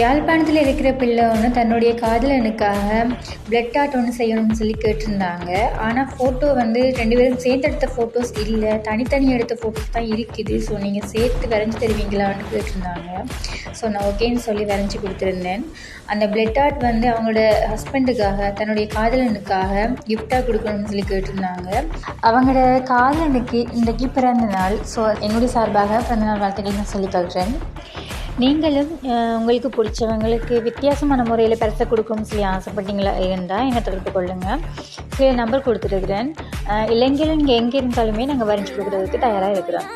யாழ்ப்பாணத்தில் இருக்கிற பிள்ளை ஒன்று தன்னுடைய காதலனுக்காக பிளட் ஆர்ட் ஒன்று செய்யணும்னு சொல்லி கேட்டிருந்தாங்க. ஆனால் ஃபோட்டோ வந்து 2 பேரும் சேர்த்து எடுத்த ஃபோட்டோஸ் இல்லை, தனித்தனி எடுத்த ஃபோட்டோஸ் தான் இருக்குது. ஸோ நீங்கள் சேர்த்து வரைஞ்சி தருவீங்களான்னு கேட்டிருந்தாங்க. ஸோ நான் ஓகேன்னு சொல்லி வரைஞ்சி கொடுத்துருந்தேன். அந்த பிளட் ஆர்ட் வந்து அவங்களோட ஹஸ்பண்டுக்காக, தன்னுடைய காதலனுக்காக கிஃப்டாக கொடுக்கணும்னு சொல்லி கேட்டிருந்தாங்க. அவங்களோட காதலனுக்கு இன்றைக்கு பிறந்த நாள். ஸோ என்னுடைய சார்பாக பிறந்தநாள் வாழ்த்துக்கள் நான் சொல்லிக்கொள்கிறேன். நீங்களும் உங்களுக்கு பிடிச்சவங்களுக்கு வித்தியாசமான முறையில் பரிசை கொடுக்கணும்னு சொல்லி ஆசைப்பட்டீங்களா இருந்தால் என்னை தொடர்பு கொள்ளுங்கள். சில நம்பர் கொடுத்துருக்குறேன். இல்லைங்களும் இங்கே எங்கே இருந்தாலுமே நாங்கள் வரைஞ்சி கொடுக்குறதுக்கு தயாராக இருக்கிறோம்.